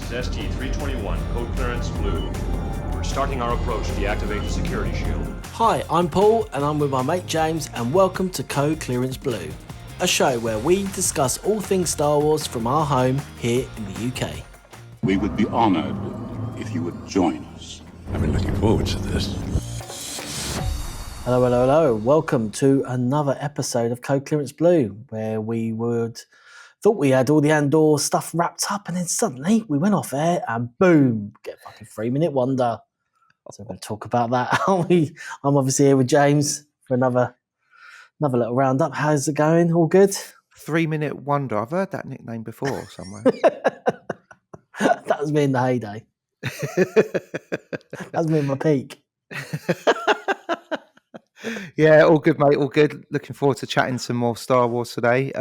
This is ST-321, code clearance blue. We're starting our approach to deactivate the security shield. Hi, I'm Paul and I'm with my mate James and welcome to Code Clearance Blue, a show where we discuss all things Star Wars from our home here in the UK. We would be honoured if you would join us. I've been looking forward to this. Hello, hello, hello. Welcome to another episode of Code Clearance Blue, where thought we had all the Andor stuff wrapped up and then suddenly we went off air and boom, get a fucking 3-minute wonder. So we're going to talk about that, aren't we? I'm obviously here with James for another little roundup. How's it going? All good? 3-minute wonder. I've heard that nickname before somewhere. That was me in the heyday. That was me in my peak. Yeah, all good, mate. All good. Looking forward to chatting some more Star Wars today.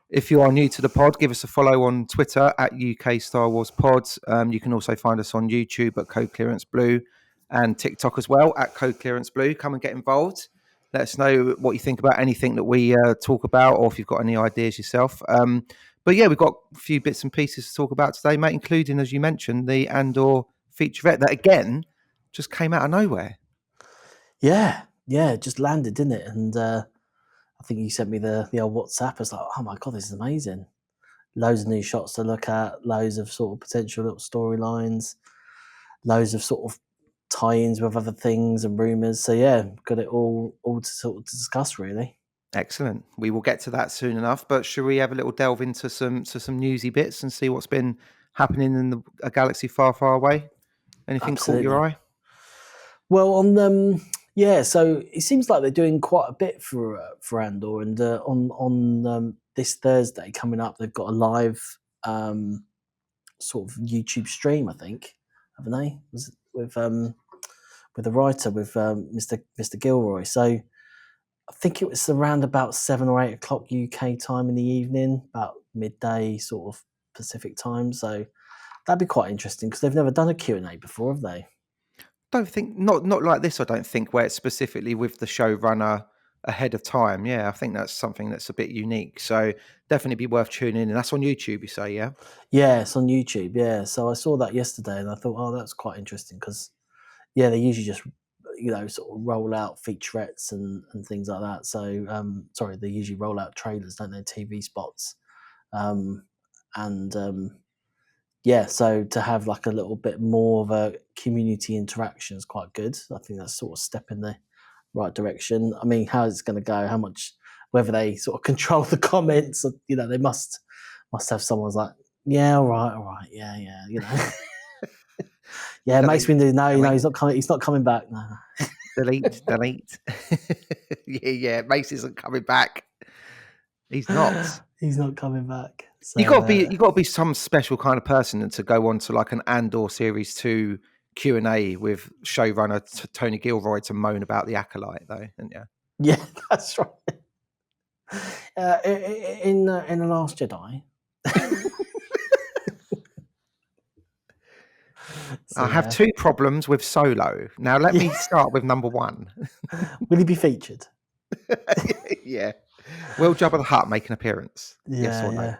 If you are new to the pod, give us a follow on Twitter at UK Star Wars Pod. You can also find us on YouTube at Code Clearance Blue and TikTok as well at Code Clearance Blue. Come and get involved. Let us know what you think about anything that we talk about, or if you've got any ideas yourself. But yeah, we've got a few bits and pieces to talk about today, mate, including, as you mentioned, the Andor featurette that, again, just came out of nowhere. Yeah, it just landed, didn't it? And I think you sent me the old WhatsApp. I was like, oh my God, this is amazing. Loads of new shots to look at, loads of sort of potential little storylines, loads of sort of tie-ins with other things and rumours. So yeah, got it all to sort of discuss, really. Excellent. We will get to that soon enough, but should we have a little delve into some newsy bits and see what's been happening in a galaxy far, far away? Anything Absolutely. caught your eye? Well, so it seems like they're doing quite a bit for Andor, and on this Thursday coming up, they've got a live sort of YouTube stream, I think, haven't they? Was it with the writer, with Mr. Gilroy. So I think it was around about 7 or 8 o'clock UK time in the evening, about midday sort of Pacific time. So that'd be quite interesting because they've never done a Q&A before, have they? Don't think not like this. I don't think where it's specifically with the showrunner ahead of time. Yeah, I think that's something that's a bit unique. So definitely be worth tuning in. And that's on YouTube, you say, yeah? Yeah, it's on YouTube. Yeah, so I saw that yesterday, and I thought, oh, that's quite interesting because, yeah, they usually just sort of roll out featurettes and things like that. So they usually roll out trailers, don't they? TV spots, yeah, so to have like a little bit more of a community interaction is quite good. I think that's sort of step in the right direction. I mean, how is it going to go? How much, whether they sort of control the comments, or, they must have someone's like, yeah, all right, yeah, yeah, it makes me do. No, he's not coming back. No. Delete. yeah, Mace isn't coming back. He's not. He's not coming back. So, you got to be some special kind of person to go on to like an Andor Series 2 Q&A with showrunner Tony Gilroy to moan about the Acolyte, though, didn't you? Yeah, that's right. In The Last Jedi. So, I have two problems with Solo. Now, let me start with number one. Will he be featured? Yeah. Will Jabba the Hutt make an appearance? Yeah, yes or no? Yeah.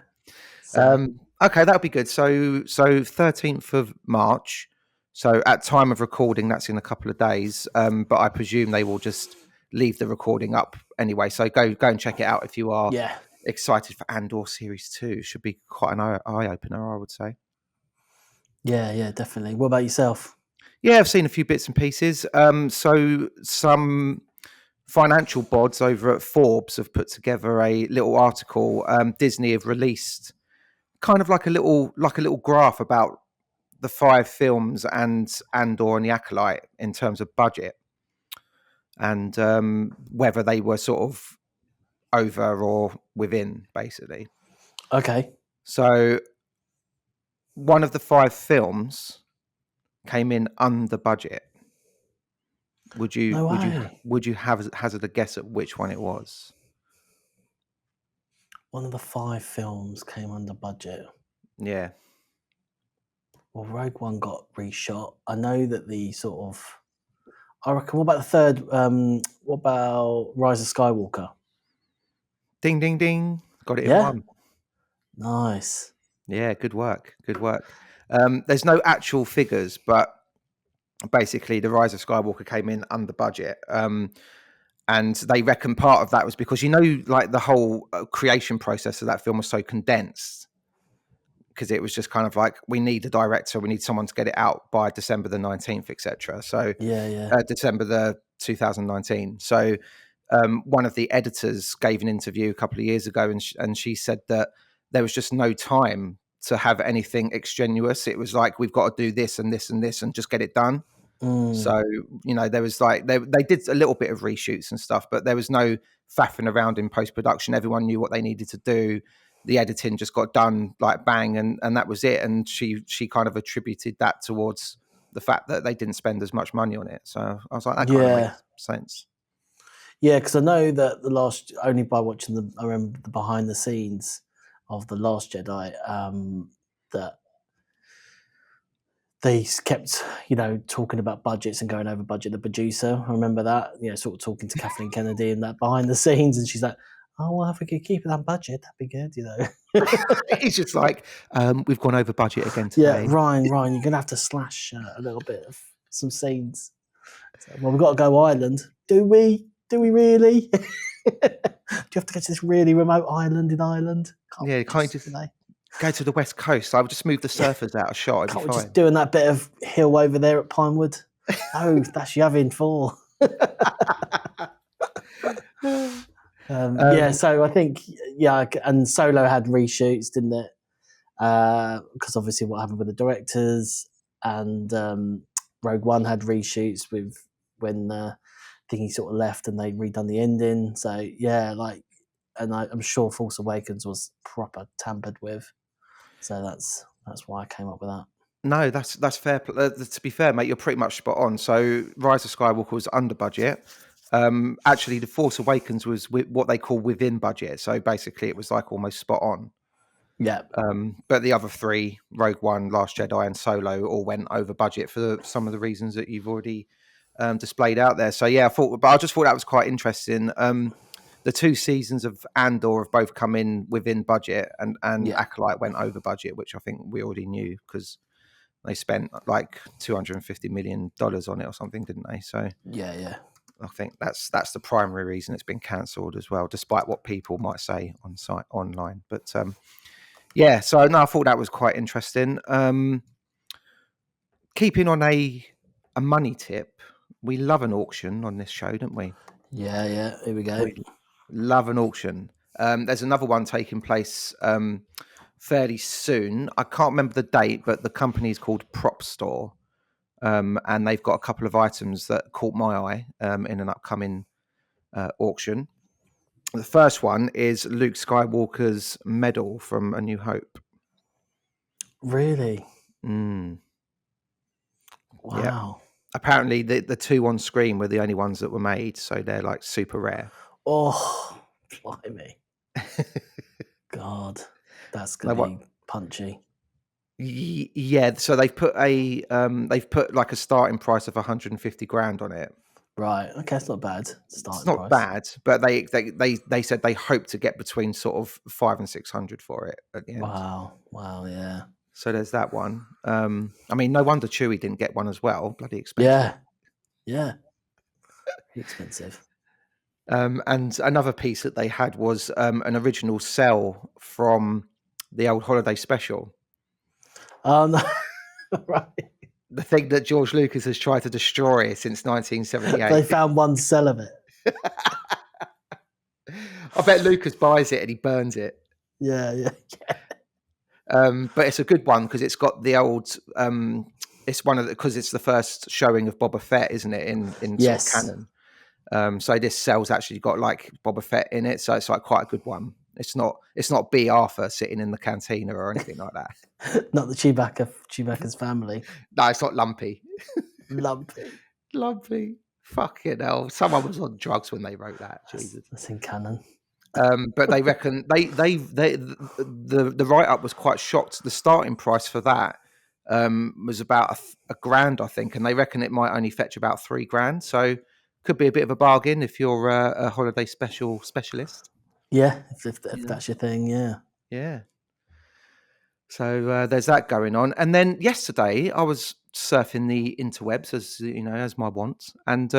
So, okay, that'll be good. So 13th of March. So at time of recording, that's in a couple of days. But I presume they will just leave the recording up anyway. So go and check it out if you are excited for Andor Series 2. Should be quite an eye opener, I would say. Yeah, definitely. What about yourself? Yeah, I've seen a few bits and pieces. So some financial bods over at Forbes have put together a little article. Disney have released kind of like a little graph about the 5 films and Andor and the Acolyte in terms of budget and whether they were sort of over or within, basically. Okay. So one of the 5 films came in under budget. Would you hazard a guess at which one it was? One of the 5 films came under budget. Yeah. Well, Rogue One got reshot. I know that I reckon, what about the third? What about Rise of Skywalker? Ding, ding, ding. Got it in one. Nice. Yeah, good work. Good work. There's no actual figures, but basically the Rise of Skywalker came in under budget. And they reckon part of that was because, like the whole creation process of that film was so condensed, because it was just kind of like, we need a director, we need someone to get it out by December the 19th, etc. So December the 2019. So one of the editors gave an interview a couple of years ago, and she said that there was just no time to have anything extraneous. It was like, we've got to do this and this and this and just get it done. So, there was like, they did a little bit of reshoots and stuff, but there was no faffing around in post-production. Everyone knew what they needed to do. The editing just got done like bang, and that was it. And she kind of attributed that towards the fact that they didn't spend as much money on it. So I was like, that kind of makes sense. Yeah, because I know that only by watching I remember the behind the scenes of The Last Jedi, that they kept, talking about budgets and going over budget. The producer, I remember that, sort of talking to Kathleen Kennedy and that behind the scenes, and she's like, "Oh, well, if we could keep it on budget, that'd be good," It's just like, we've gone over budget again today. Yeah, Ryan, you're gonna have to slash a little bit of some scenes. So, well, we've got to go island. Do we? Do we really? Do you have to go to this really remote island in Ireland? Can't you just go to the west coast? I would just move the surfers out of shot. Can't we just doing that bit of hill over there at Pinewood? Oh, that's Yavin 4. So I think, and Solo had reshoots, didn't it? Because obviously what happened with the directors, and Rogue One had reshoots when Thingy sort of left and they redone the ending. So and I'm sure Force Awakens was proper tampered with. So that's why I came up with that. No, that's fair. To be fair, mate, you're pretty much spot on. So Rise of Skywalker was under budget. Actually, The Force Awakens was what they call within budget. So basically, it was like almost spot on. Yeah. But the other three, Rogue One, Last Jedi, and Solo, all went over budget for some of the reasons that you've already displayed out there. So yeah, I just thought that was quite interesting. The 2 seasons of Andor have both come in within budget, and Acolyte went over budget, which I think we already knew because they spent like $250 million on it or something, didn't they? So yeah. I think that's the primary reason it's been cancelled as well, despite what people might say online. But so no, I thought that was quite interesting. Keeping on a money tip, we love an auction on this show, don't we? Yeah. Here we go. We love an auction. There's another one taking place fairly soon. I can't remember the date, but the company is called Prop Store. And they've got a couple of items that caught my eye in an upcoming auction. The first one is Luke Skywalker's medal from A New Hope. Really? Wow. Yeah. Apparently the 2 on screen were the only ones that were made, so they're like super rare. Oh, blimey. God, that's going to be punchy. Yeah, so they've put like a starting price of 150 grand on it. Right. Okay, it's not bad. It's not bad, but they said they hope to get between sort of 500 and 600 for it at the end. Wow, yeah. So there's that one. I mean, no wonder Chewie didn't get one as well. Bloody expensive. Yeah. Expensive. And another piece that they had was an original cell from the old holiday special. Right. The thing that George Lucas has tried to destroy since 1978. They found one cell of it. I bet Lucas buys it and he burns it. Yeah. But it's a good one because it's got the old. It's because it's the first showing of Boba Fett, isn't it? In sort of canon. So this cell's actually got like Boba Fett in it, so it's like quite a good one. It's not B. Arthur sitting in the cantina or anything like that. Not the Chewbacca's family. No, it's not Lumpy. Lumpy. Fucking hell! Someone was on drugs when they wrote that. Jesus, that's in canon. But they reckon the write up was quite shocked. The starting price for that was about a grand, I think, and they reckon it might only fetch about $3,000. So could be a bit of a bargain if you're a holiday specialist. Yeah, if that's your thing, yeah. Yeah. So there's that going on. And then yesterday I was surfing the interwebs, as you know, as my wont, and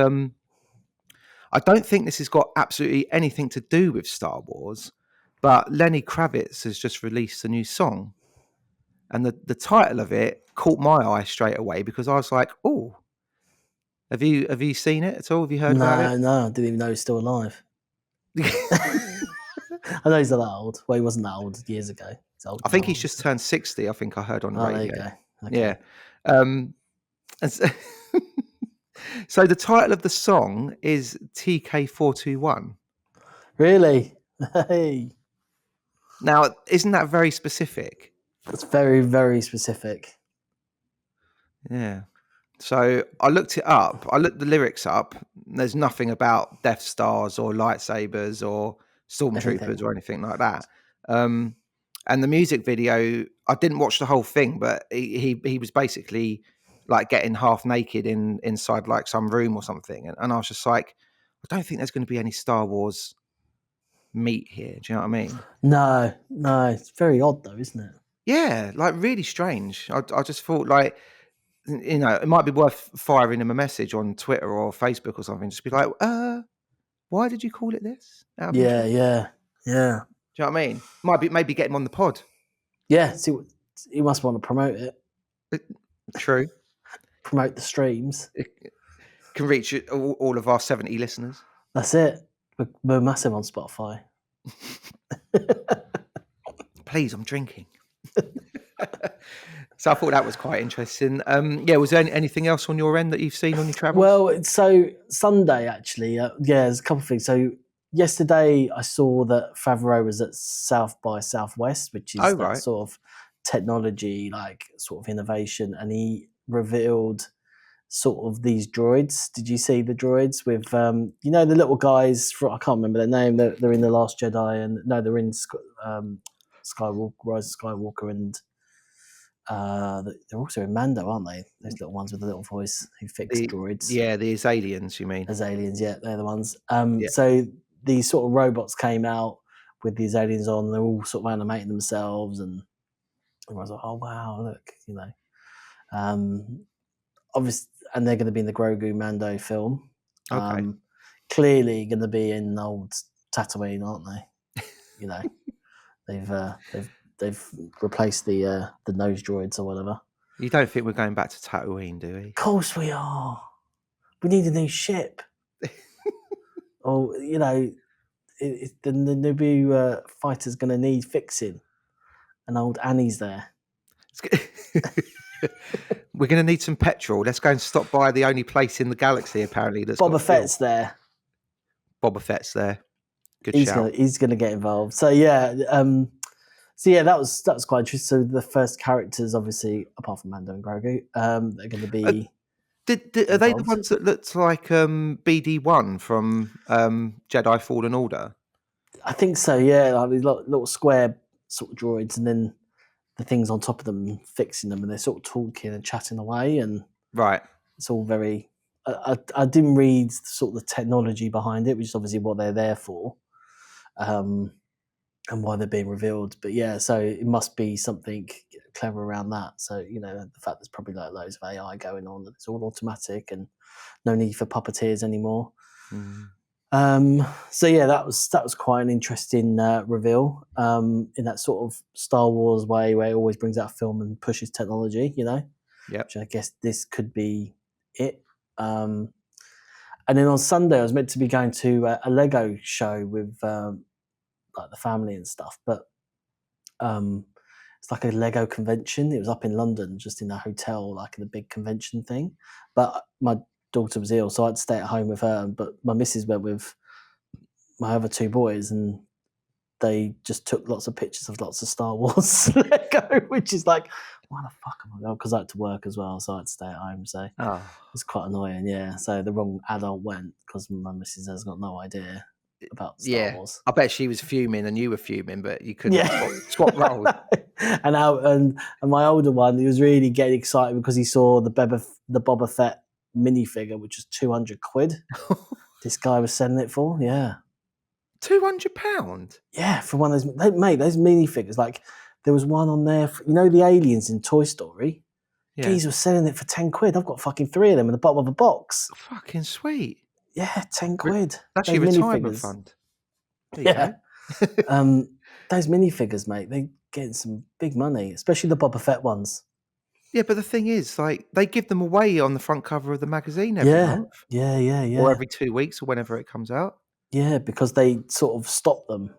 I don't think this has got absolutely anything to do with Star Wars, but Lenny Kravitz has just released a new song, and the title of it caught my eye straight away because I was like, "Oh, have you seen it at all? Have you heard about it?" No, I didn't even know he's still alive. I know he's not that old. Well, he wasn't that old years ago. He's old I think he's now, just obviously. turned 60. I think I heard on the Oh, there radio. you go. Okay. Yeah. And so the title of the song is TK421. Really? Hey, Now, isn't that very specific? that's very, very specific. Yeah. So I looked it up. I looked the lyrics up. There's nothing about Death Stars or lightsabers or stormtroopers Anything. or anything like that. And the music video, I didn't watch the whole thing, but he was basically like getting half naked inside like some room or something. And I was just like, I don't think there's going to be any Star Wars meat here. Do you know what I mean? No, it's very odd though, isn't it? Yeah, like really strange. I just thought like, you know, it might be worth firing him a message on Twitter or Facebook or something. Just be like, why did you call it this? Out of interest? Yeah. Do you know what I mean? Might be maybe get him on the pod. Yeah, see, he must want to promote it, True. promote the streams. It can reach all of our 70 listeners. That's it. We're massive on Spotify. Please, I'm drinking. So I thought that was quite interesting. Yeah, was there anything else on your end that you've seen on your travels? Well, so Sunday actually, there's a couple of things. So yesterday I saw that Favreau was at South by Southwest, which is that right. sort of technology, like sort of innovation, and he revealed sort of these droids. Did you see the droids with you know, the little guys from, I can't remember their name, they're in The Last Jedi, and no, they're in Skywalker, Rise of Skywalker, and they're also in Mando, aren't they? Those little ones with the little voice who fix droids. Yeah, these aliens, you mean? As aliens, yeah, they're the ones. Yeah. So these sort of robots came out with these aliens on. They're all sort of animating themselves, and I was like, "Oh wow, look!" You know, obviously, and they're going to be in the Grogu Mando film. Okay. Clearly, going to be in old Tatooine, aren't they? You know, they've replaced the nose droids or whatever. You don't think we're going back to Tatooine, do we? Of course we are. We need a new ship. Or, you know, the new fighter's going to need fixing. And old Annie's there. We're going to need some petrol. Let's go and stop by the only place in the galaxy, apparently. That's Boba Fett's there. Boba Fett's there. Good shout. He's going to get involved. So, yeah. That was quite interesting. So the first characters, obviously, apart from Mando and Grogu, they're going to be... Are they the ones that looked like BD-1 from Jedi Fallen Order? I think so, yeah. Like these little square sort of droids, and then the things on top of them fixing them, and they're sort of talking and chatting away, and right. It's all very... I didn't read sort of the technology behind it, which is obviously what they're there for, and why they're being revealed. But yeah, so it must be something clever around that. So, you know, the fact there's probably like loads of AI going on, that it's all automatic and no need for puppeteers anymore. So yeah, that was quite an interesting reveal in that sort of Star Wars way, where it always brings out a film and pushes technology, you know. Yeah. Which I guess this could be it. And then on Sunday, I was meant to be going to a Lego show with like the family and stuff, but it's like a Lego convention. It was up in London, just in a hotel, like in a big convention thing. But my daughter was ill, so I had to stay at home with her. But my missus went with my other two boys, and they just took lots of pictures of lots of Star Wars Lego, which is like, why the fuck am I going? Because I had to work as well, so I had to stay at home. So it's quite annoying, yeah. So the wrong adult went, because my missus has got no idea about Star Wars. I bet she was fuming and you were fuming, but you couldn't swap roles. and my older one, he was really getting excited because he saw the Boba Fett minifigure, which was £200. This guy was selling it for, yeah. £200? Yeah, for one of those, mate, those minifigures, like There was one on there, you know, the aliens in Toy Story? Yeah. Geez was selling it for 10 quid. I've got fucking 3 of them in the bottom of a box. Fucking sweet. Yeah, 10 quid. That's Those your retirement minifigures. fund. There you Yeah. go. Those minifigures, mate, they getting some big money, especially the Boba Fett ones. Yeah, but the thing is, like, they give them away on the front cover of the magazine every month, Yeah. or every 2 weeks, or whenever it comes out. Yeah, because they sort of stop them,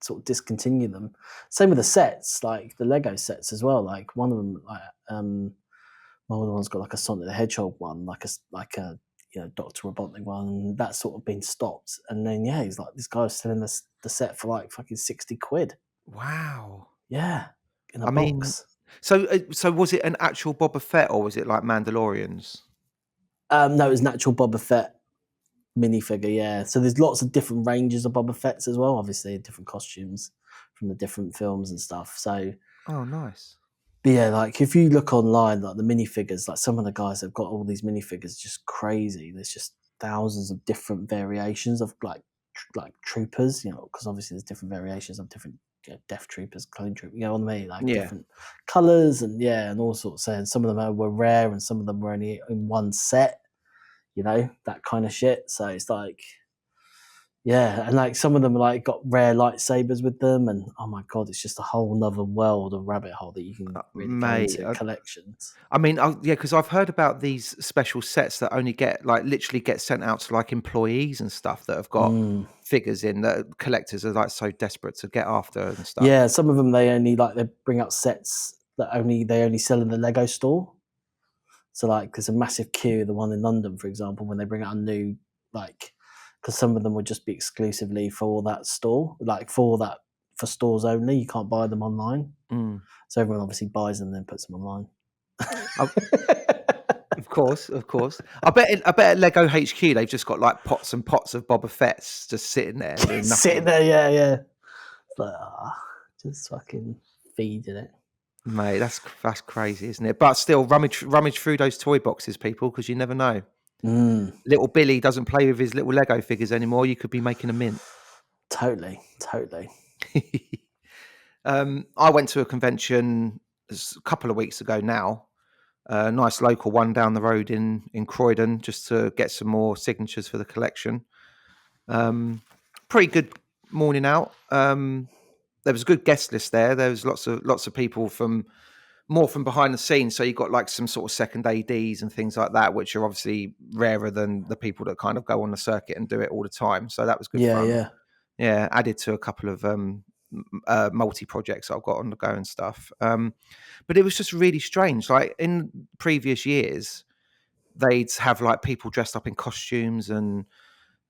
sort of discontinue them. Same with the sets, like the Lego sets as well. Like one of them, like my other one's got like a Sonic the Hedgehog one, like a Dr. Robotnik one. That's sort of been stopped, and then he's like, this guy was selling the set for like fucking 60 quid. Wow. Yeah, in a I mean, box. so was it an actual Boba Fett, or was it like Mandalorians? No, it was an actual Boba Fett minifigure. Yeah, so there's lots of different ranges of Boba Fett's as well. Obviously, different costumes from the different films and stuff. So. Oh, nice. But yeah, like if you look online, like the minifigures, like some of the guys have got all these minifigures, just crazy. There's just thousands of different variations of like troopers, because obviously there's different variations of different death troopers, clone troopers, you know what I mean? Like different colours and all sorts. And some of them were rare, and some of them were only in one set, that kind of shit. So it's like. Yeah, and like some of them like got rare lightsabers with them, and oh my god, it's just a whole nother world of rabbit hole that you can really go into collections. I mean, because I've heard about these special sets that only literally get sent out to like employees and stuff that have got figures in that collectors are like so desperate to get after and stuff. Yeah, some of them they bring out sets that they only sell in the Lego store. So like, there's a massive queue. The one in London, for example, when they bring out a new because some of them would just be exclusively for that store, for stores only. You can't buy them online. So everyone obviously buys them and then puts them online. Of course. I bet at Lego HQ they've just got like pots and pots of Boba Fett's just sitting there doing nothing. Sitting there, yeah. But just fucking feeding it. Mate, that's crazy, isn't it? But still, rummage through those toy boxes, people, because you never know. Little Billy doesn't play with his little Lego figures anymore. You could be making a mint. Totally. I went to a convention a couple of weeks ago now. A nice local one down the road in Croydon, just to get some more signatures for the collection. Pretty good morning out. There was a good guest list there. There was lots of people from behind the scenes. So you got like some sort of second ADs and things like that, which are obviously rarer than the people that kind of go on the circuit and do it all the time. So that was good fun. Yeah. Added to a couple of multi projects I've got on the go and stuff. But it was just really strange. Like in previous years, they'd have like people dressed up in costumes and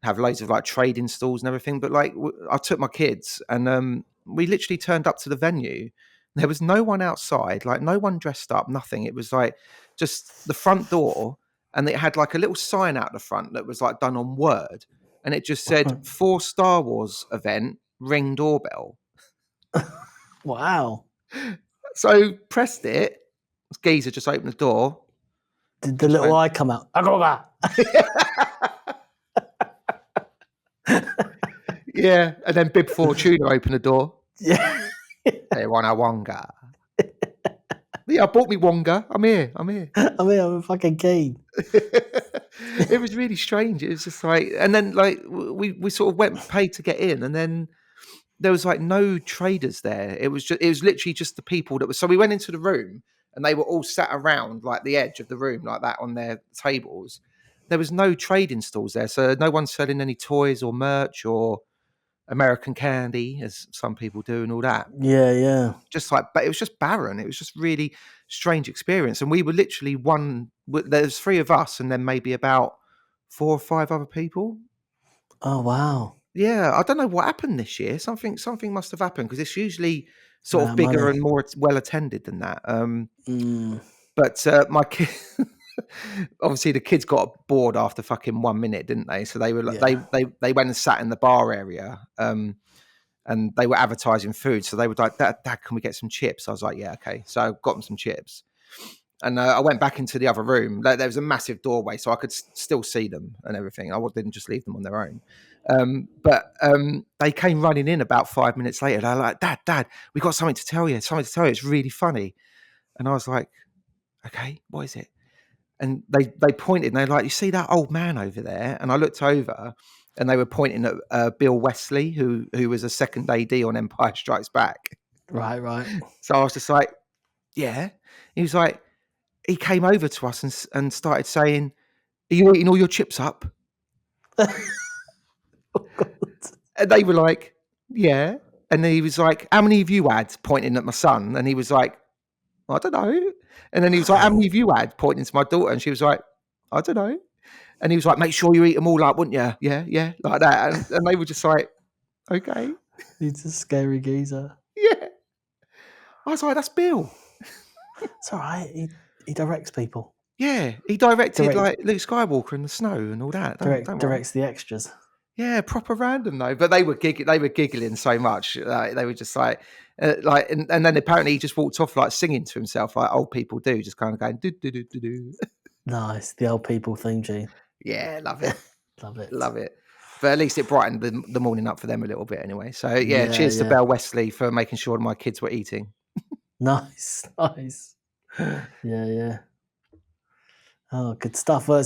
have loads of like trading stalls and everything. But like I took my kids and we literally turned up to the venue. There was no one outside, like no one dressed up, nothing. It was like just the front door, and it had like a little sign out the front that was like done on Word, and it just said "For Star Wars event, ring doorbell." Wow. So pressed it. Geezer just opened the door. Did the little eye come out? Yeah, and then Bib Fortuna opened the door. Yeah. They want a Wonga. Yeah, I bought me Wonga. I'm here. I'm fucking keen. It was really strange. It was just like, and then like we sort of paid to get in, and then there was like no traders there. It was literally just the people that were. So we went into the room, and they were all sat around like the edge of the room, like that on their tables. There was no trading stalls there, so no one's selling any toys or merch or American candy, as some people do, and all that. Yeah. Just like, but it was just barren. It was just really strange experience. And we were literally there's 3 of us, and then maybe about 4 or 5 other people. Oh wow. Yeah, I don't know what happened this year. Something must have happened, because it's usually sort of bigger money. and more well attended than that. But my kid. Obviously, the kids got bored after fucking 1 minute, didn't they? So they were like, they went and sat in the bar area, and they were advertising food. So they were like, Dad, can we get some chips? I was like, yeah, okay. So I got them some chips. And I went back into the other room. There was a massive doorway, so I could still see them and everything. I didn't just leave them on their own. But they came running in about 5 minutes later. They're like, Dad, we got something to tell you. It's really funny. And I was like, okay, what is it? And they pointed and they're like, you see that old man over there? And I looked over and they were pointing at Bill Wesley, who was a second AD on Empire Strikes Back. Right. So I was just like, yeah. He was like, he came over to us and started saying, are you eating all your chips up? And they were like, yeah. And then he was like, how many of you had? Pointing at my son. And he was like, I don't know. And then he was like, how many of you had? Pointing to my daughter. And she was like, I don't know. And he was like, make sure you eat them all up, wouldn't you? Yeah, like that. And they were just like, okay. He's a scary geezer. Yeah. I was like, that's Bill. It's all right. He directs people. Yeah. He directed like Luke Skywalker in the snow and all that. Directs the extras. Yeah, proper random though. But they were giggling so much. They were just like, and then apparently he just walked off like singing to himself like old people do, just kind of going do do do do do. Nice, the old people theme tune. Yeah, love it, love it. But at least it brightened the morning up for them a little bit anyway. So cheers to Belle Wesley for making sure my kids were eating. Nice. Yeah. Oh, good stuff. Well,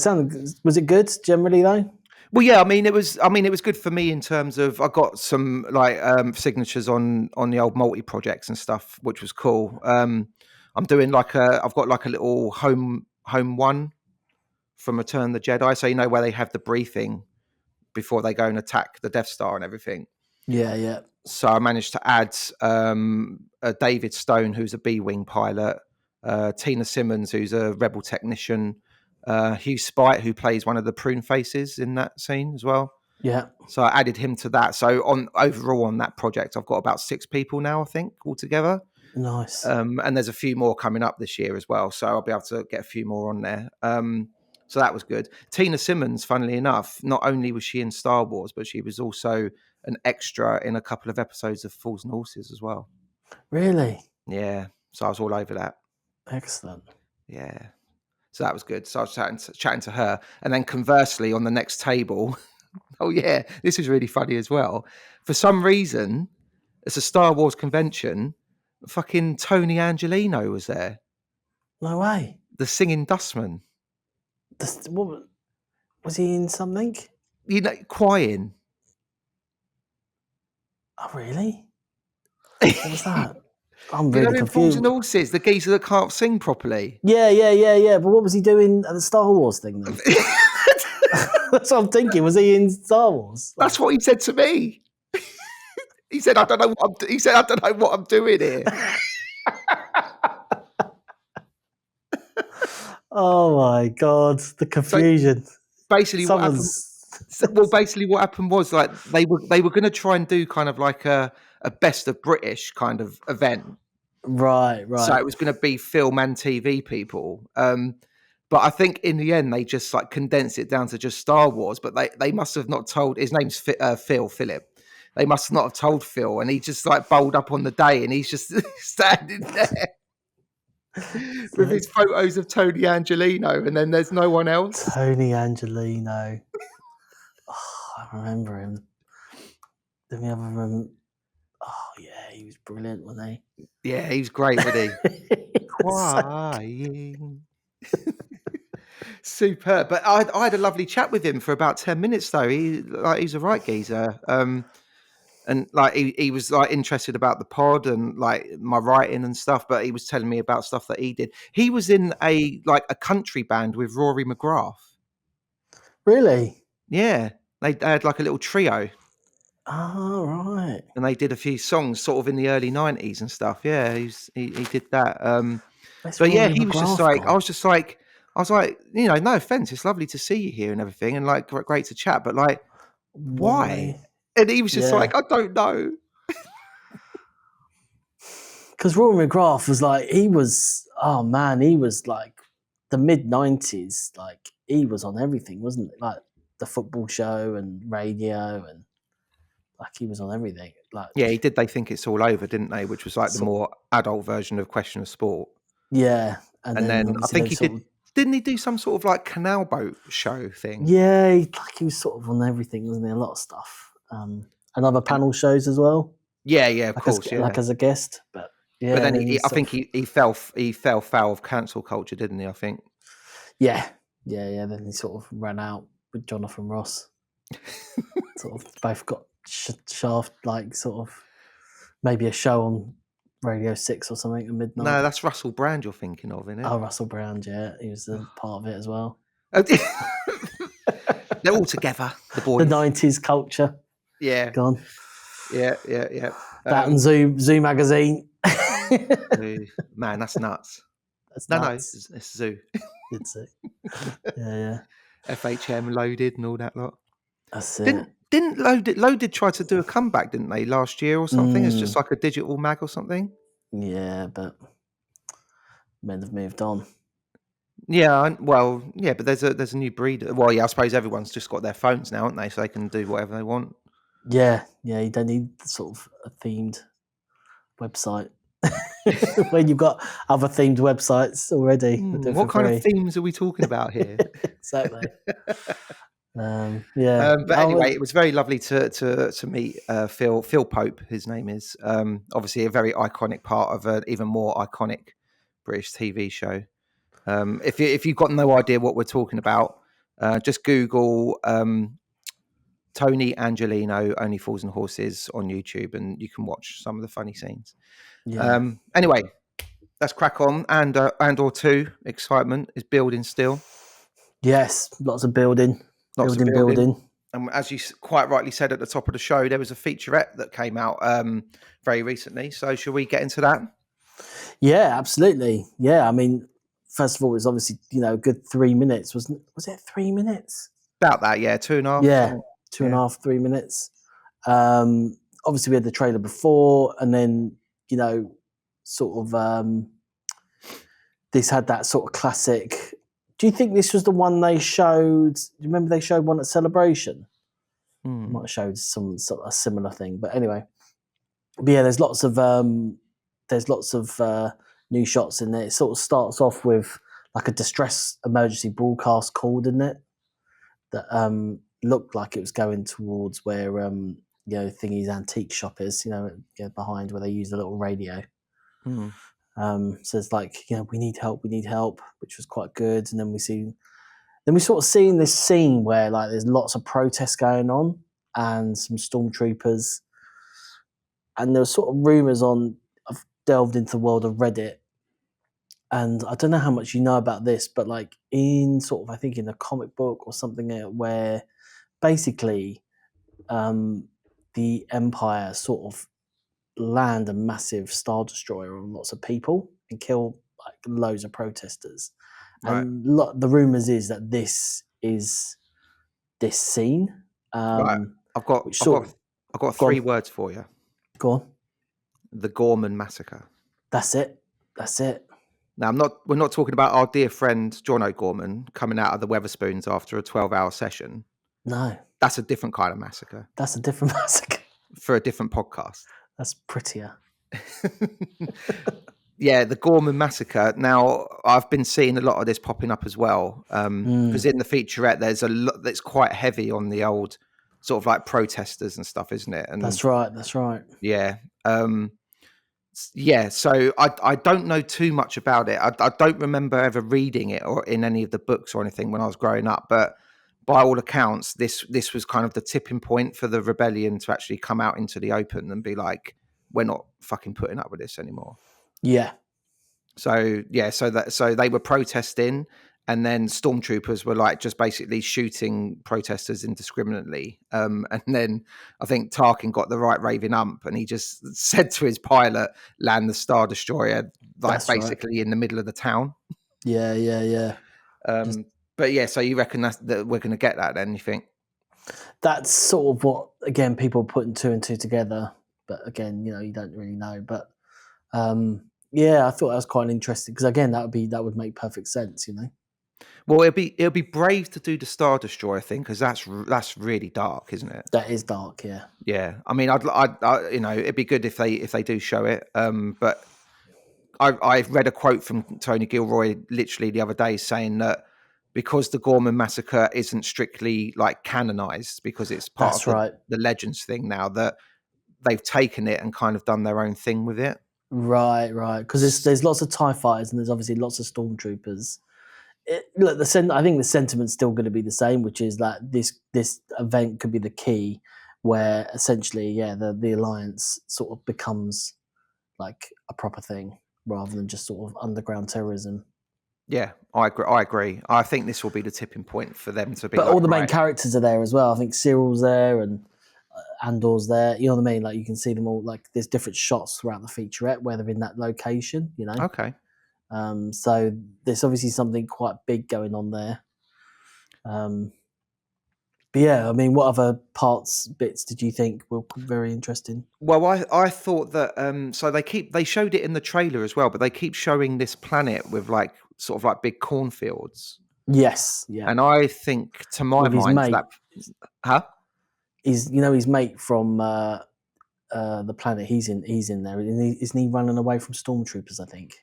was it good generally though? Well, yeah, it was good for me in terms of I got some like signatures on the old multi projects and stuff, which was cool. I'm doing I've got like a little home one from Return of the Jedi, so where they have the briefing before they go and attack the Death Star and everything. Yeah. So I managed to add David Stone, who's a B-wing pilot, Tina Simmons, who's a rebel technician. Hugh Spite, who plays one of the prune faces in that scene as well. Yeah. So I added him to that. So overall on that project, I've got about 6 people now, I think, altogether. Nice. And there's a few more coming up this year as well. So I'll be able to get a few more on there. So that was good. Tina Simmons, funnily enough, not only was she in Star Wars, but she was also an extra in a couple of episodes of Fools and Horses as well. Really? Yeah. So I was all over that. Excellent. Yeah. So that was good. So I was chatting to her. And then conversely, on the next table, oh yeah, this is really funny as well. For some reason, it's a Star Wars convention, fucking Tony Angelino was there. No way. The singing dustman. What, was he in something? Crying. Oh, really? What was that? I'm really confused. Fools and Horses, the geezer that can't sing properly. Yeah. But what was he doing at the Star Wars thing then? That's what I'm thinking. Was he in Star Wars? That's what he said to me. He said, I don't know what I'm doing here. Oh my God, the confusion. So basically what happened was like they were going to try and do kind of like a best of British kind of event. Right. So it was going to be film and TV people. But I think in the end, they just like condensed it down to just Star Wars, but they must have not told, his name's Philip. They must not have told Phil, and he just like bowled up on the day, and he's just standing there with his photos of Tony Angelino, and then there's no one else. Tony Angelino. I remember him. Let me have a remember. Oh yeah, he was brilliant, wasn't he? Yeah, he's great, wasn't he? Crying. Superb. But I had a lovely chat with him for about 10 minutes though. He's a right geezer. And like he was like interested about the pod and like my writing and stuff, but he was telling me about stuff that he did. He was in a country band with Rory McGrath. Really? Yeah. They had like a little trio. Oh, right. And they did a few songs sort of in the early 90s and stuff. Yeah, he did that. But yeah, he was just like, I was like, no offense, it's lovely to see you here and everything, and like great to chat, but like, why? And he was just like, I don't know. Because Rory McGrath was like, he was like the mid-90s, like he was on everything, wasn't it? Like the football show and radio, and like he was on everything. Like, yeah, he did They Think It's All Over, didn't they? Which was like the more adult version of Question of Sport. Yeah, And then I obviously think they he sort did. of- Didn't he do some sort of like canal boat show thing? Yeah, he was sort of on everything, wasn't he? A lot of stuff. And other panel shows as well, Yeah, of like course, like as a guest. But yeah, But then and then I sort think of- he fell foul of cancel culture, didn't he? I think. yeah. Then he sort of ran out with Jonathan Ross. Sort of both got shaft, like sort of maybe a show on Radio 6 or something at midnight. No, that's Russell Brand you're thinking of, isn't it? Oh, Russell Brand, yeah, he was a part of it as well. They're all together, the boys. The 90s culture, Yeah, gone. yeah. That and Zoo magazine. Man, that's nuts. That's No, nuts. it's Zoo. It's it. Yeah. FHM Loaded and all that lot. That's it. Didn't Loaded try to do a comeback, didn't they, last year or something? It's just like a digital mag or something. Yeah, but men have moved on. Yeah, but there's a new breed. Well, yeah, I suppose everyone's just got their phones now, haven't they? So they can do whatever they want. Yeah, you don't need sort of a themed website when you've got other themed websites already. that do it What for kind free. of themes are we talking about here? Exactly. Yeah. But anyway, it was very lovely to meet Phil Pope. His name is obviously a very iconic part of an even more iconic British TV show. If you've got no idea what we're talking about, just Google Tony Angelino Only Fools and Horses on YouTube, and you can watch some of the funny scenes. Yeah. Anyway, let's crack on. And Andor 2 excitement is building still. Yes, lots of building. Building. And as you quite rightly said at the top of the show, there was a featurette that came out very recently. So shall we get into that? Yeah, absolutely. Yeah, I mean, first of all, it was obviously, a good 3 minutes. Was it 3 minutes? About that, yeah, 2.5. Yeah, 2.5, 3 minutes. Obviously, we had the trailer before, and then, sort of this had that sort of classic. Do you think this was the one they showed? Do you remember they showed one at Celebration? Might have showed some sort of a similar thing, but anyway. But yeah, there's lots of new shots in there. It sort of starts off with like a distress emergency broadcast call, didn't it? That looked like it was going towards where Thingy's antique shop is, behind where they use a little radio. So it's like, we need help, which was quite good. And then we sort of see this scene where like there's lots of protests going on and some stormtroopers. And there were sort of rumours I've delved into the world of Reddit. And I don't know how much you know about this, but like in sort of, I think in a comic book or something where basically the Empire sort of land a massive Star Destroyer on lots of people and kill like loads of protesters. Right. And the rumours is that this is this scene. Right. I've got 3 words for you. Go on. The Gorman Massacre. That's it. Now, we're not talking about our dear friend John O'Gorman coming out of the Weatherspoons after a 12-hour session. No. That's a different kind of massacre. That's a different massacre. For a different podcast. That's prettier. Yeah, the Gorman Massacre. Now, I've been seeing a lot of this popping up as well. Because in the featurette, there's a lot that's quite heavy on the old sort of like protesters and stuff, isn't it? And That's right. Yeah. So I don't know too much about it. I don't remember ever reading it or in any of the books or anything when I was growing up. But by all accounts, this was kind of the tipping point for the rebellion to actually come out into the open and be like, we're not fucking putting up with this anymore. Yeah. So they were protesting, and then stormtroopers were like just basically shooting protesters indiscriminately. And then I think Tarkin got the right raving ump, and he just said to his pilot, "Land the Star Destroyer," like That's basically in the middle of the town. Yeah. But yeah, so you reckon that we're going to get that then? You think? That's sort of what, again, people putting 2 and 2 together. But again, you don't really know. But yeah, I thought that was quite interesting because again, that would make perfect sense, Well, it'll be brave to do the Star Destroyer thing because that's really dark, isn't it? That is dark, yeah. Yeah, I mean, I'd it'd be good if they do show it. But I read a quote from Tony Gilroy literally the other day saying that because the Gorman Massacre isn't strictly like canonized because it's part That's of right. the Legends thing now, that they've taken it and kind of done their own thing with it. Right. Because there's lots of TIE fighters and there's obviously lots of stormtroopers. Look, I think the sentiment's still going to be the same, which is that this event could be the key, where essentially, the alliance sort of becomes like a proper thing rather than just sort of underground terrorism. Yeah, I agree. I think this will be the tipping point for them to be. But like, all the main right, characters are there as well. I think Cyril's there and Andor's there. You know what I mean? Like you can see them all. Like there's different shots throughout the featurette where they're in that location. You know. okay. So there's obviously something quite big going on there. But yeah, I mean, what other bits did you think were very interesting? Well, I thought that so they showed it in the trailer as well, but they keep showing this planet with like sort of like big cornfields. Yes, yeah. And I think, to my With his mind, mate. His mate from the planet. He's in there. Isn't he running away from stormtroopers? I think.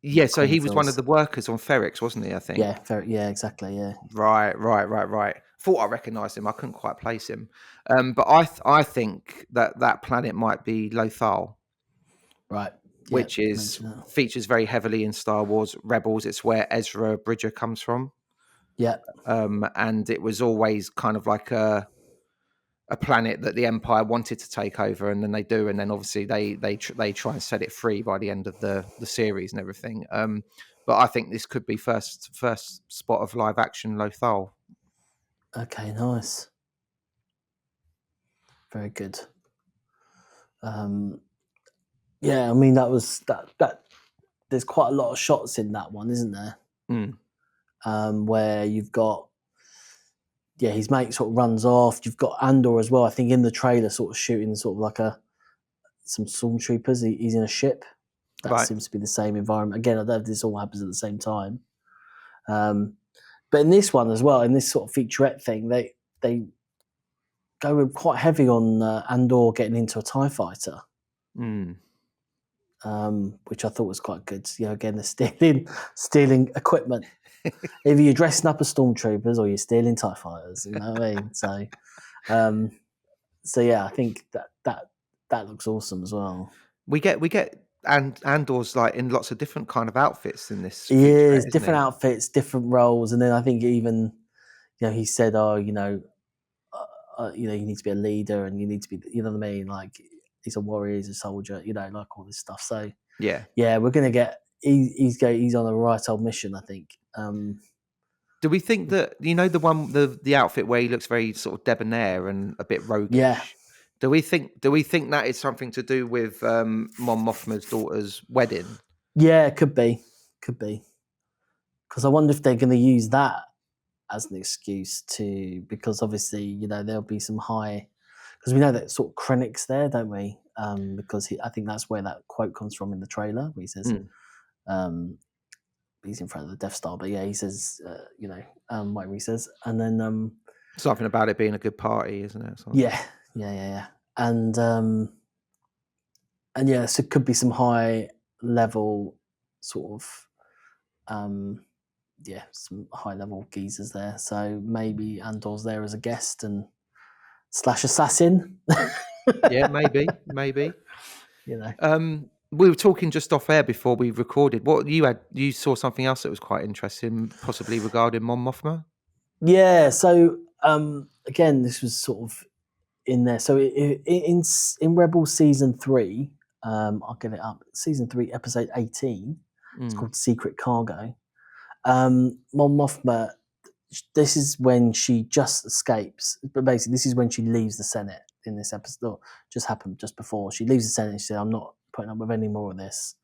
Yeah, so he was one of the workers on Ferrix, wasn't he? I think. Yeah, exactly. Yeah. Right. Thought I recognised him. I couldn't quite place him, but I think that planet might be Lothal, right? Which features very heavily in Star Wars Rebels. It's where Ezra Bridger comes from. Yeah. And it was always kind of like a planet that the Empire wanted to take over, and then they do, and then obviously they try and set it free by the end of the series and everything. But I think this could be first spot of live action Lothal. Okay, nice. Very good. Yeah, I mean that was that. There's quite a lot of shots in that one, isn't there? Where you've got, his mate sort of runs off. You've got Andor as well. I think in the trailer, sort of shooting sort of like some stormtroopers. He's in a ship. That seems to be the same environment. Again, I don't know if this all happens at the same time. But in this one as well, in this sort of featurette thing, they go quite heavy on Andor getting into a TIE fighter. Which I thought was quite good. Again, they're stealing equipment. Either you're dressing up as stormtroopers or you're stealing TIE fighters. You know what I mean? So yeah, I think that looks awesome as well. We get Andor's like in lots of different kind of outfits in this. He is different outfits, different roles, and then I think even he said, you need to be a leader and you need to be, you know what I mean? Like he's a warrior, he's a soldier, like all this stuff. So yeah, we're gonna get. He's on a right old mission, I think. Do we think that the outfit where he looks very sort of debonair and a bit roguish? Yeah. Do we think that is something to do with Mon Mothma's daughter's wedding? Yeah, it could be. Because I wonder if they're going to use that as an excuse because obviously there'll be some high, because we know that sort of Krennic's there, don't we? Because I think that's where that quote comes from in the trailer, where he says, he's in front of the Death Star, but yeah, he says, whatever he says, and then something about it being a good party, isn't it? Yeah. And so it could be some high level sort of, some high level geezers there. So maybe Andor's there as a guest and / assassin. Yeah, maybe. We were talking just off air before we recorded. What you saw something else that was quite interesting, possibly regarding Mon Mothma? Yeah. So again, this was sort of in there. So in Rebels season 3, I'll get it up. Season 3, episode 18. It's called Secret Cargo. Mon Mothma. This is when she just escapes, but basically this is when she leaves the Senate in this episode. Just happened just before she leaves the Senate. She said, "I'm not putting up with any more of this.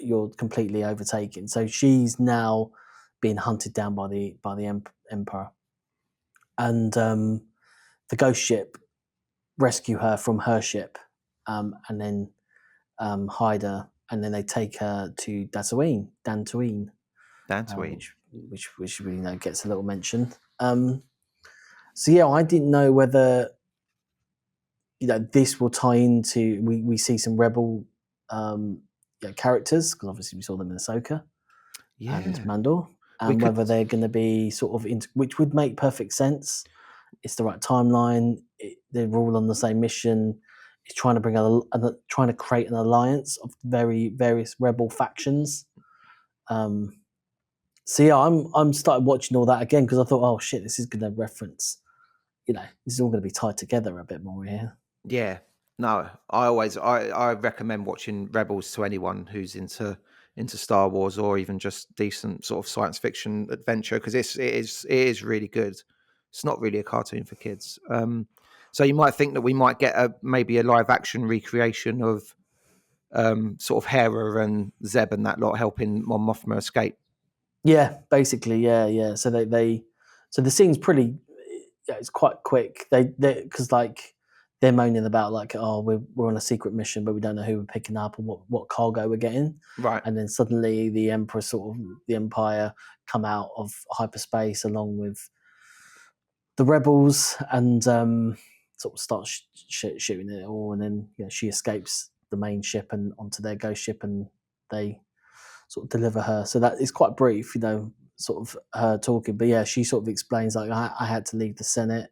You're completely overtaken." So she's now being hunted down by the Emperor, and the ghost ship rescue her from her ship, and then hide her, and then they take her to Dantooine. Which we gets a little mention. So yeah, I didn't know whether this will tie into we see some Rebel characters, because obviously we saw them in Ahsoka and Mandor, We and could- whether they're going to be sort of which would make perfect sense. It's the right timeline. They're all on the same mission. It's trying to trying to create an alliance of various rebel factions. So yeah, I'm started watching all that again because I thought, oh shit, this is going to reference. This is all going to be tied together a bit more here. Yeah. No, I recommend watching Rebels to anyone who's into Star Wars or even just decent sort of science fiction adventure, because it is really good. It's not really a cartoon for kids. So you might think that we might get maybe a live action recreation of sort of Hera and Zeb and that lot helping Mon Mothma escape. Yeah, basically, yeah. So so the scene's pretty. Yeah, it's quite quick. They because like they're moaning about like, oh, we're on a secret mission, but we don't know who we're picking up and what cargo we're getting. Right. And then suddenly the Empire come out of hyperspace along with the rebels and sort of start shooting it all. And then she escapes the main ship and onto their ghost ship, and they sort of deliver her. So that is quite brief, sort of her talking. But yeah, she sort of explains like, I had to leave the Senate.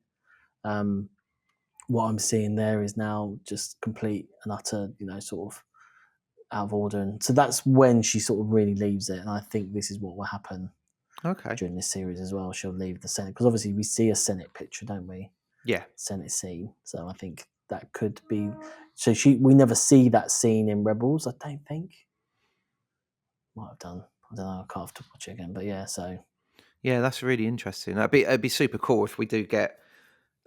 What I'm seeing there is now just complete and utter, sort of out of order. And so that's when she sort of really leaves it. And I think this is what will happen during this series as well. She'll leave the Senate because obviously we see a Senate picture, don't we? Yeah. Senate scene. So I think that could be. So we never see that scene in Rebels, I don't think. Might have done. I don't know. I can't have to watch it again. But yeah, so. Yeah, that's really interesting. It'd be super cool if we do get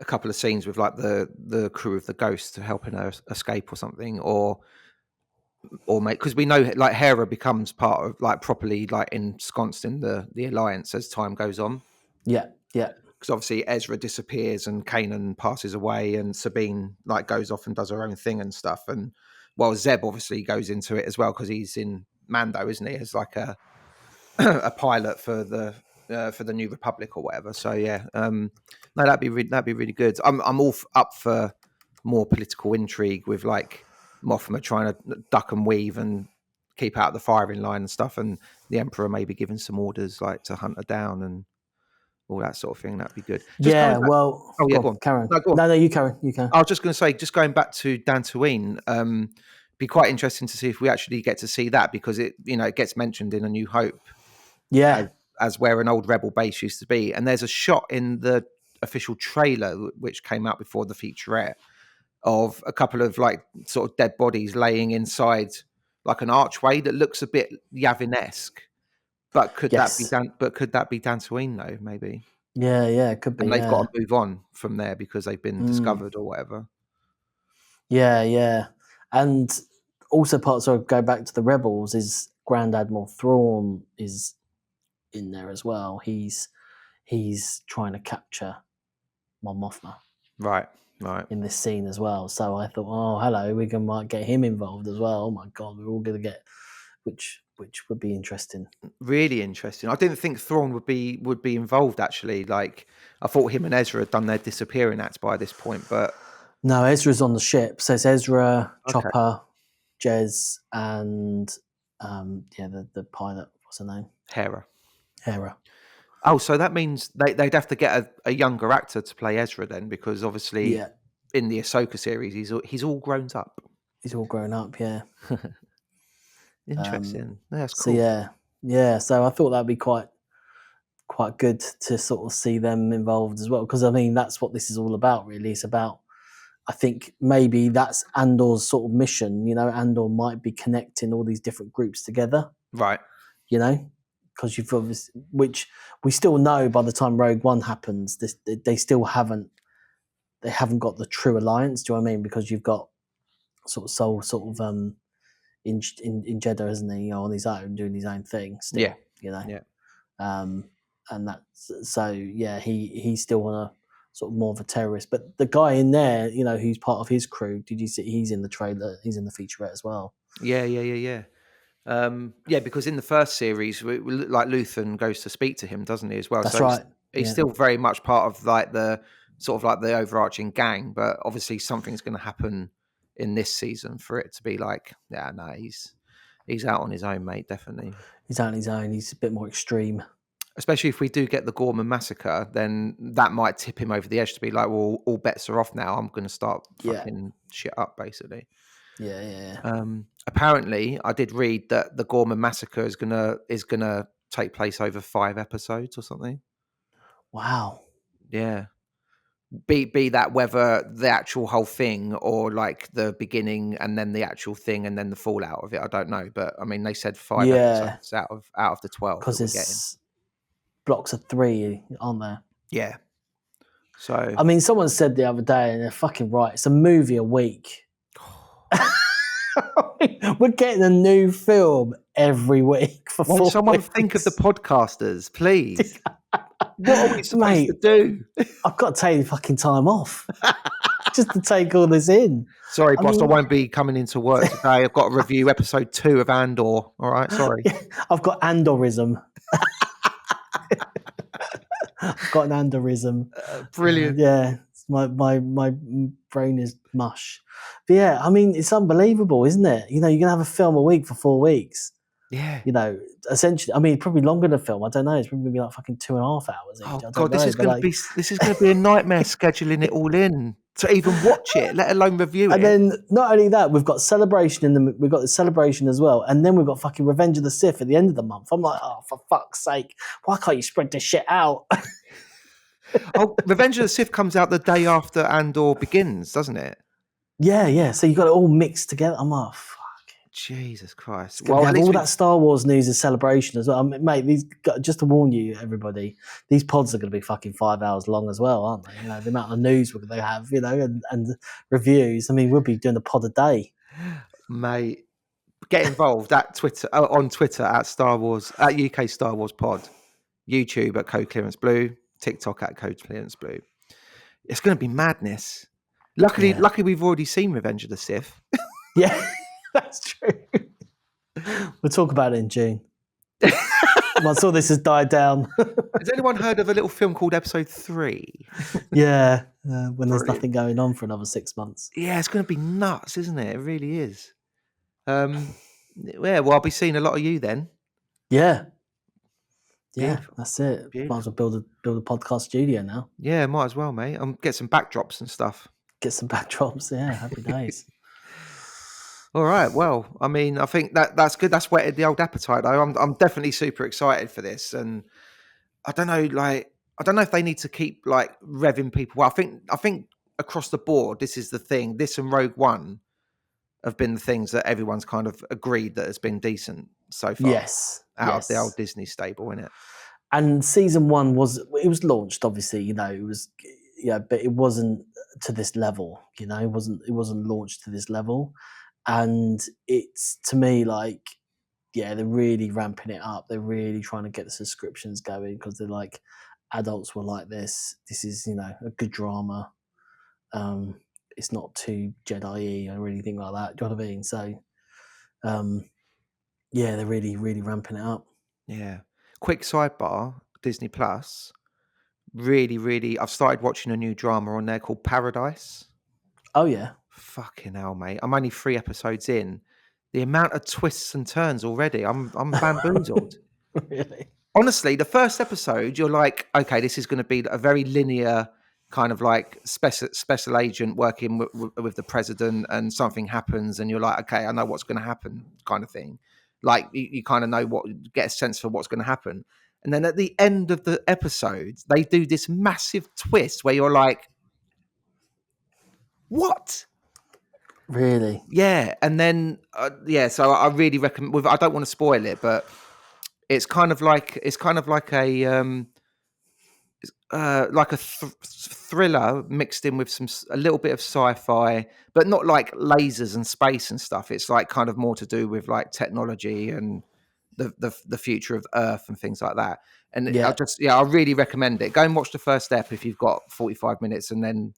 a couple of scenes with like the crew of the Ghost helping her escape or something, or make, because we know like Hera becomes part of like properly like ensconced in the Alliance as time goes on. Yeah. Because obviously Ezra disappears and Kanan passes away and Sabine like goes off and does her own thing and stuff, and Zeb obviously goes into it as well because he's in Mando, isn't he, as like a a pilot for the New Republic or whatever. So yeah, no, that'd be really good. I'm all up for more political intrigue with like Mothma trying to duck and weave and keep out of the firing line and stuff, and the Emperor maybe giving some orders like to hunt her down and all that sort of thing. That'd be good. Go on, Karen. No, you Karen. You can. I was just going to say, just going back to Dantooine, be quite interesting to see if we actually get to see that, because it gets mentioned in A New Hope. Yeah. As where an old rebel base used to be. And there's a shot in the official trailer, which came out before the featurette, of a couple of like sort of dead bodies laying inside like an archway that looks a bit Yavin-esque. But could that be Dantooine though, maybe? Yeah, it could be. And they've got to move on from there because they've been discovered or whatever. Yeah. And also go back to the Rebels, is Grand Admiral Thrawn is in there as well. He's trying to capture Mon Mothma. Right. In this scene as well. So I thought, oh, hello, might get him involved as well. Oh my God, we're all going to get, which would be interesting. Really interesting. I didn't think Thrawn would be involved actually. Like I thought him and Ezra had done their disappearing act by this point, but no, Ezra's on the ship. So it's Ezra, Chopper, Jez, and the pilot. What's her name? Hera. Oh, so that means they'd have to get a younger actor to play Ezra then, because obviously in the Ahsoka series he's all grown up. He's all grown up, yeah. Interesting. That's cool. So yeah. So I thought that'd be quite good to sort of see them involved as well, because I mean that's what this is all about, really. It's about, I think maybe that's Andor's sort of mission. Andor might be connecting all these different groups together, right? Because you've obviously, which we still know by the time Rogue One happens, they still haven't got the true alliance. Do you know what I mean? Because you've got Soul in Jeddah, isn't he? On his own, doing his own thing. Still, and that's so. Yeah, he's still on a sort of more of a terrorist. But the guy in there, who's part of his crew. Did you see? He's in the trailer. He's in the featurette as well. Yeah. Because in the first series, like Luthen goes to speak to him, doesn't he, as well? That's right. He's still very much part of like the sort of like the overarching gang, but obviously something's going to happen in this season for it to be like, yeah, no, he's out on his own, mate, definitely. He's on his own. He's a bit more extreme. Especially if we do get the Gorman Massacre, then that might tip him over the edge to be like, well, all bets are off now. I'm going to start fucking shit up, basically. Yeah. Apparently, I did read that the Gorman Massacre is gonna take place over 5 episodes or something. Wow. Yeah. Be that whether the actual whole thing or like the beginning and then the actual thing and then the fallout of it, I don't know. But I mean, they said 5 episodes out of the 12 because that we're it's getting. blocks of 3, aren't there? Yeah. So I mean, someone said the other day, and they're fucking right. It's a movie a week. We're getting a new film every week for 4 won't someone weeks. think of the podcasters, please? What are we supposed to do? I've got to take the fucking time off just to take all this in. Sorry, boss, I won't be coming into work today. I've got to review episode 2 of Andor. All right, sorry. I've got Andorism. I've got an Andorism. Brilliant. Yeah, my brain is mush. But yeah, I mean, it's unbelievable, isn't it? You know, you're gonna have a film a week for 4 weeks. Yeah. You know, essentially, I mean, probably longer than a film. I don't know. It's probably gonna be like fucking 2.5 hours. Oh god, this is gonna be a nightmare scheduling it all in to even watch it, let alone review it. And then not only that, we've got Celebration we've got the Celebration as well, and then we've got fucking Revenge of the Sith at the end of the month. I'm like, oh, for fuck's sake, why can't you spread this shit out? Oh, Revenge of the Sith comes out the day after Andor begins, doesn't it? Yeah. So you got it all mixed together. I'm like, fuck. Jesus Christ. Well, have all that Star Wars news is Celebration as well. Mate, just to warn you, everybody, these pods are going to be fucking 5 hours long as well, aren't they? You know, the amount of news they have, you know, and reviews. I mean, we'll be doing a pod a day. Mate, get involved at Twitter, on Twitter at UK Star Wars Pod, YouTube at Code Clearance Blue, TikTok at Code Clearance Blue. It's going to be madness. Luckily, we've already seen Revenge of the Sith. Yeah. That's true. We'll talk about it in June. Once all this has died down. Has anyone heard of a little film called Episode 3? Yeah, when there's nothing going on for another 6 months. Yeah, it's going to be nuts, isn't it? It really is. Yeah, well, I'll be seeing a lot of you then. Yeah. Beautiful. That's it. Beautiful. Might as well build a podcast studio now. Yeah, might as well, mate. Get some backdrops and stuff. Get some backdrops. Yeah, happy days. All right. Well, I mean, I think that's good. That's whetted the old appetite, though. I'm definitely super excited for this, and I don't know if they need to keep like revving people. Well, I think across the board, this is the thing. This and Rogue One have been the things that everyone's kind of agreed that has been decent so far. Yes, out of the old Disney stable, innit? And season 1 was launched, obviously. You know, it was but it wasn't to this level. You know, it wasn't launched to this level. And it's, to me, like, yeah, they're really ramping it up. They're really trying to get the subscriptions going because they're like, adults will like this. This is, you know, a good drama. It's not too Jedi-y or anything like that. Do you know what I mean? So, yeah, they're really, really ramping it up. Yeah. Quick sidebar, Disney Plus. Really, really, I've started watching a new drama on there called Paradise. Oh, yeah. Fucking hell, mate. I'm only 3 episodes in. The amount of twists and turns already, I'm bamboozled. Really? Honestly, the first episode, you're like, okay, this is going to be a very linear kind of like special agent working with the president, and something happens and you're like, okay, I know what's going to happen, kind of thing. Like you kind of know get a sense for what's going to happen. And then at the end of the episode, they do this massive twist where you're like, what? Really? Yeah. And then, so I really recommend, I don't want to spoil it, but it's kind of like a thriller mixed in with a little bit of sci-fi, but not like lasers and space and stuff. It's like kind of more to do with like technology and the future of Earth and things like that. And I really recommend it. Go and watch the first step if you've got 45 minutes, and then,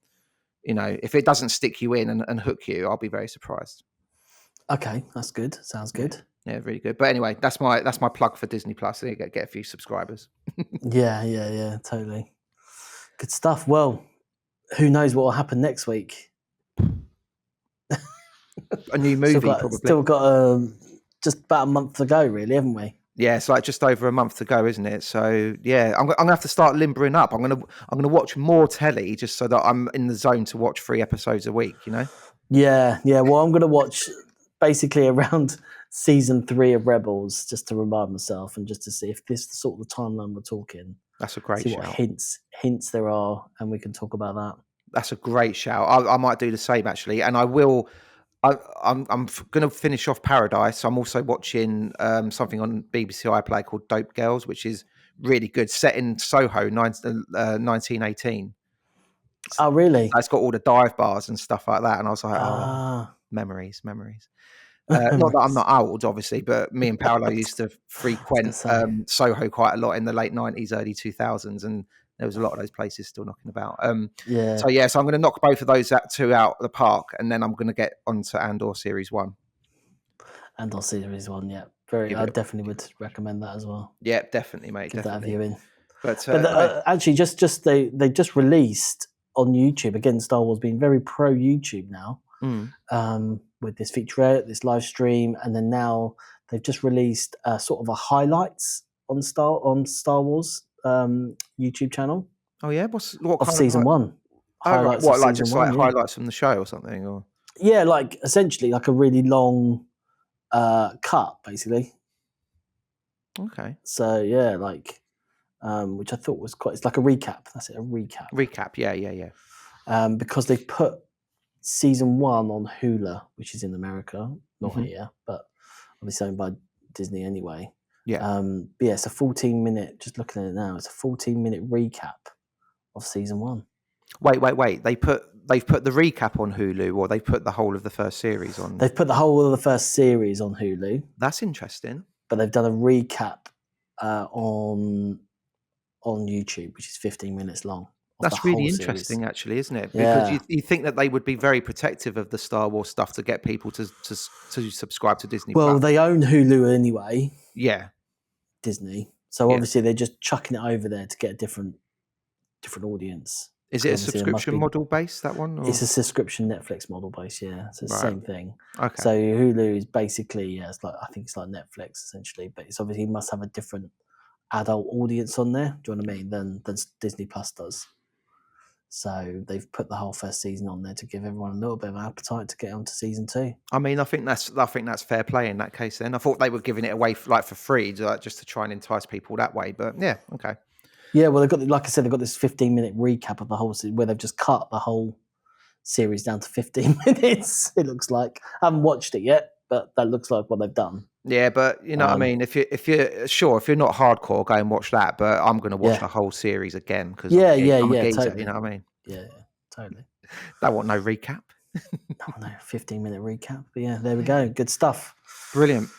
you know, if it doesn't stick you in and hook you, I'll be very surprised. Okay, that's good. Sounds good. Yeah, really good. But anyway, that's my plug for Disney Plus. So you get a few subscribers. Yeah, totally. Good stuff. Well, who knows what will happen next week? a new movie, probably. Still got just about a month to go, really, haven't we? Yeah, it's like just over a month to go, isn't it? So yeah, I'm gonna have to start limbering up. I'm gonna watch more telly just so that I'm in the zone to watch 3 episodes a week. You know? Yeah. Well, I'm gonna watch basically around season 3 of Rebels just to remind myself and just to see if this is the sort of the timeline we're talking. That's a great see shout. what hints there are, and we can talk about that. That's a great shout. I might do the same actually, and I will. I'm going to finish off Paradise. I'm also watching something on BBC iPlayer called Dope Girls, which is really good, set in Soho, 1918. Oh, really? It's got all the dive bars and stuff like that, and I was like, oh, memories. Not that I'm not old, obviously, but me and Paolo used to frequent Soho quite a lot in the late 90s, early 2000s, and there was a lot of those places still knocking about. So I'm going to knock both of those two out of the park, and then I'm going to get onto Andor Series 1. Andor Series 1, yeah. I definitely would recommend that as well. Yeah, definitely, mate. Give definitely. that a view in. But actually, they just released on YouTube, again, Star Wars being very pro YouTube now, with this featurette, this live stream, and then now they've just released sort of a highlights on Star Wars YouTube channel. Oh yeah, what of season 1? Highlights what, like just like highlights from the show or something, or yeah, like essentially like a really long cut, basically. Okay. So yeah, like which I thought was quite. It's like a recap. That's it, a recap. Recap, yeah. Because they've put season 1 on Hulu, which is in America, not here, but obviously owned by Disney anyway. Yeah. But yeah, it's a 14-minute. Just looking at it now, it's a 14-minute recap of season 1. Wait. They've put the recap on Hulu, or they put the whole of the first series on. They've put the whole of the first series on Hulu. That's interesting. But they've done a recap on YouTube, which is 15 minutes long. That's really interesting, series. Actually, isn't it? Because you think that they would be very protective of the Star Wars stuff to get people to subscribe to Disney. Well, they own Hulu anyway. Yeah, Disney. So obviously they're just chucking it over there to get a different audience. Is it a subscription model base, that one? Or? It's a subscription Netflix model base, yeah. So it's the same thing. Okay. So Hulu is basically, it's like, I think it's like Netflix essentially, but it's obviously must have a different adult audience on there, do you know what I mean, than Disney Plus does. So they've put the whole first season on there to give everyone a little bit of an appetite to get onto season 2. I mean, I think that's fair play in that case. Then I thought they were giving it away for free, just to try and entice people that way. But yeah, okay. Yeah, well, they've got, like I said, they've got this 15-minute recap of the whole series where they've just cut the whole series down to 15 minutes. It looks like I haven't watched it yet, but that looks like what they've done. Yeah, but you know what I mean. If you're not hardcore, go and watch that. But I'm going to watch the whole series again because I'm a geezer, totally. You know what I mean? Yeah, totally. Don't want no recap. No 15-minute recap. But yeah, there we go. Good stuff. Brilliant.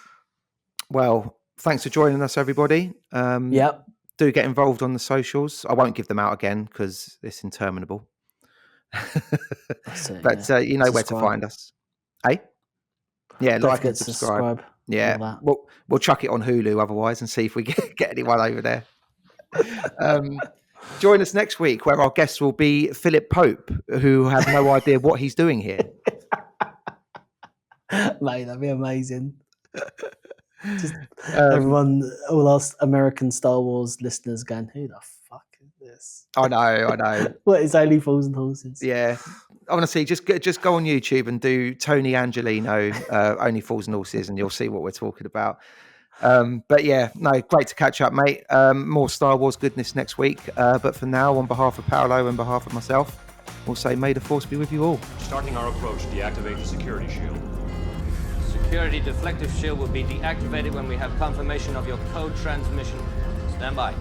Well, thanks for joining us, everybody. Yep. Do get involved on the socials. I won't give them out again because it's interminable. But you know where to find us. Hey? Yeah, don't like and subscribe. Yeah, we'll chuck it on Hulu otherwise and see if we get anyone over there. Join us next week where our guest will be Philip Pope, who have no idea what he's doing here. Mate, that'd be amazing. Just everyone, all us American Star Wars listeners going, who the fuck is this? I know. What is Only Fools and Horses? Yeah. Honestly, just go on YouTube and do Tony Angelino, Only Fools and Horses, and you'll see what we're talking about. But yeah, no, great to catch up, mate. More Star Wars goodness next week. But for now, on behalf of Paolo and behalf of myself, we'll say may the Force be with you all. Starting our approach, deactivate the security shield. Security deflective shield will be deactivated when we have confirmation of your code transmission. Stand by.